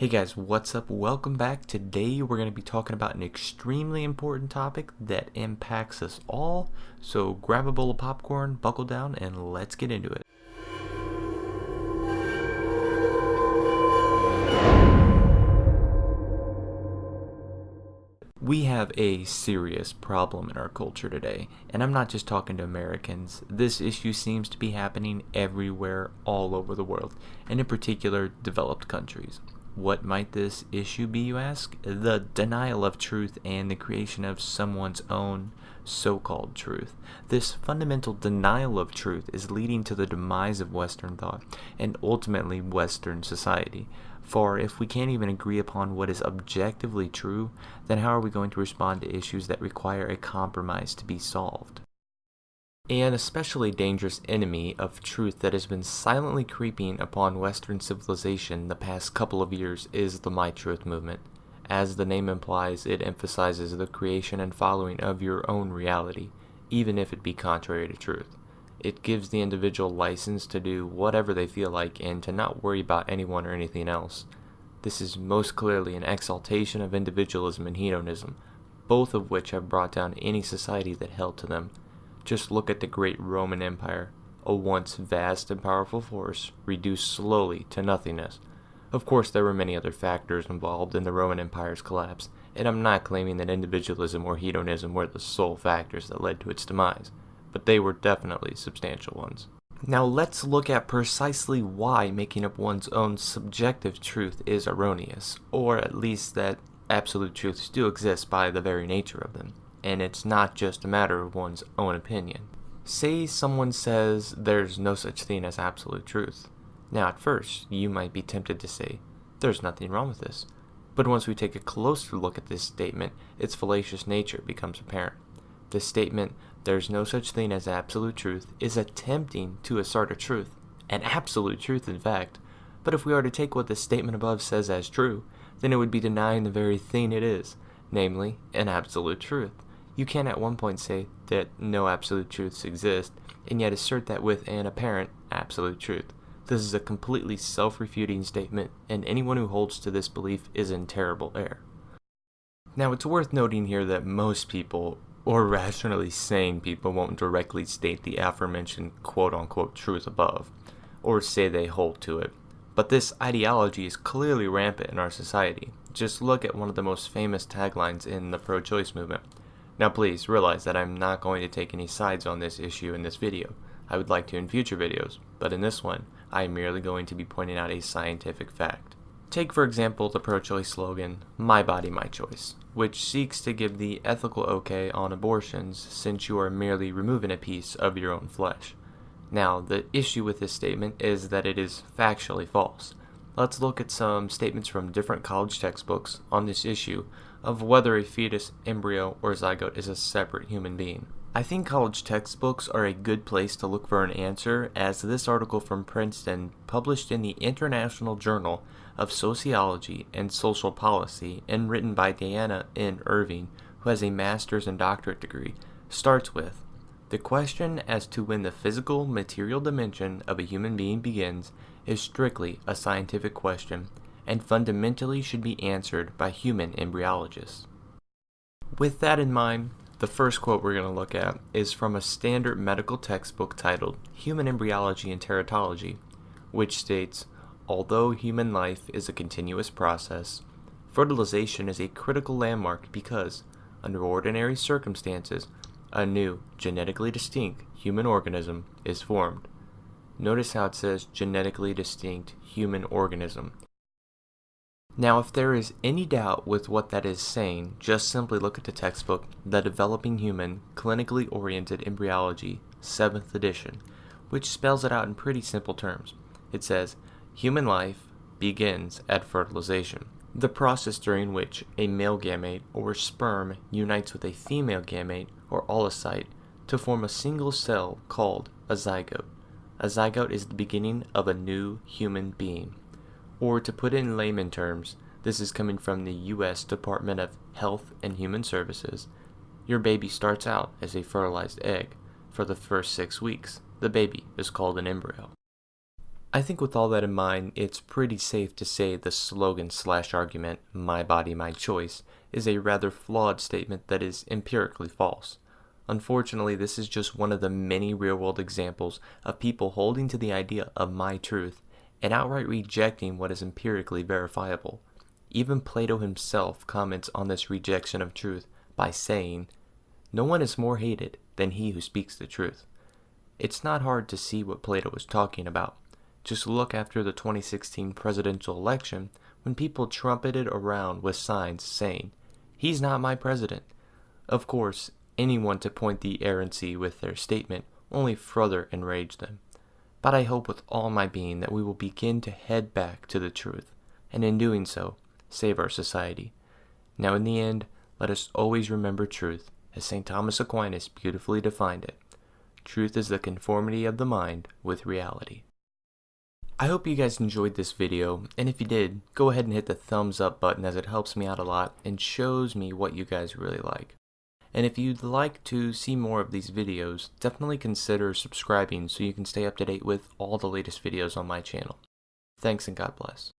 Hey guys, what's up? Welcome back. Today we're going to be talking about an extremely important topic that impacts us all. So grab a bowl of popcorn, buckle down, and let's get into it. We have a serious problem in our culture today, and I'm not just talking to Americans. This issue seems to be happening everywhere, all over the world, and in particular, developed countries. What might this issue be, you ask? The denial of truth and the creation of someone's own so-called truth. This fundamental denial of truth is leading to the demise of Western thought and ultimately Western society. For if we can't even agree upon what is objectively true, then how are we going to respond to issues that require a compromise to be solved? An especially dangerous enemy of truth that has been silently creeping upon Western civilization the past couple of years is the My Truth movement. As the name implies, it emphasizes the creation and following of your own reality, even if it be contrary to truth. It gives the individual license to do whatever they feel like and to not worry about anyone or anything else. This is most clearly an exaltation of individualism and hedonism, both of which have brought down any society that held to them. Just look at the great Roman Empire, a once vast and powerful force, reduced slowly to nothingness. Of course, there were many other factors involved in the Roman Empire's collapse, and I'm not claiming that individualism or hedonism were the sole factors that led to its demise, but they were definitely substantial ones. Now let's look at precisely why making up one's own subjective truth is erroneous, or at least that absolute truths do exist by the very nature of them. And it's not just a matter of one's own opinion. Say someone says there's no such thing as absolute truth. Now at first, you might be tempted to say, there's nothing wrong with this. But once we take a closer look at this statement, its fallacious nature becomes apparent. The statement, there's no such thing as absolute truth, is attempting to assert a truth, an absolute truth in fact. But if we are to take what the statement above says as true, then it would be denying the very thing it is, namely, an absolute truth. You can at one point say that no absolute truths exist, and yet assert that with an apparent absolute truth. This is a completely self-refuting statement, and anyone who holds to this belief is in terrible error. Now, it's worth noting here that most people, or rationally sane people, won't directly state the aforementioned quote-unquote truth above, or say they hold to it. But this ideology is clearly rampant in our society. Just look at one of the most famous taglines in the ProChoice movement. Now please realize that I'm not going to take any sides on this issue in this video. I would like to in future videos, but in this one, I am merely going to be pointing out a scientific fact. Take for example the pro-choice slogan, "My body, my choice," which seeks to give the ethical okay on abortions since you are merely removing a piece of your own flesh. Now, the issue with this statement is that it is factually false. Let's look at some statements from different college textbooks on this issue of whether a fetus, embryo, or zygote is a separate human being. I think college textbooks are a good place to look for an answer, as this article from Princeton, published in the International Journal of Sociology and Social Policy and written by Diana N. Irving, who has a master's and doctorate degree, starts with, "The question as to when the physical, material dimension of a human being begins is strictly a scientific question and fundamentally should be answered by human embryologists." With that in mind, the first quote we're going to look at is from a standard medical textbook titled Human Embryology and Teratology, which states, "Although human life is a continuous process, fertilization is a critical landmark because, under ordinary circumstances, a new, genetically distinct human organism is formed." Notice how it says genetically distinct human organism. Now, if there is any doubt with what that is saying, just simply look at the textbook, The Developing Human, Clinically Oriented Embryology, 7th edition, which spells it out in pretty simple terms. It says, human life begins at fertilization, the process during which a male gamete or sperm unites with a female gamete or oocyte to form a single cell called a zygote. A zygote is the beginning of a new human being. Or to put it in layman terms, this is coming from the U.S. Department of Health and Human Services. Your baby starts out as a fertilized egg. For the first 6 weeks, the baby is called an embryo. I think with all that in mind, it's pretty safe to say the slogan/argument, "My body, my choice," is a rather flawed statement that is empirically false. Unfortunately, this is just one of the many real-world examples of people holding to the idea of my truth and outright rejecting what is empirically verifiable. Even Plato himself comments on this rejection of truth by saying, "No one is more hated than he who speaks the truth." It's not hard to see what Plato was talking about. Just look after the 2016 presidential election when people trumpeted around with signs saying, "He's not my president." Of course, anyone to point the errancy with their statement only further enraged them. But I hope with all my being that we will begin to head back to the truth, and in doing so, save our society. Now in the end, let us always remember truth, as St. Thomas Aquinas beautifully defined it. Truth is the conformity of the mind with reality. I hope you guys enjoyed this video, and if you did, go ahead and hit the thumbs up button as it helps me out a lot and shows me what you guys really like. And if you'd like to see more of these videos, definitely consider subscribing so you can stay up to date with all the latest videos on my channel. Thanks and God bless.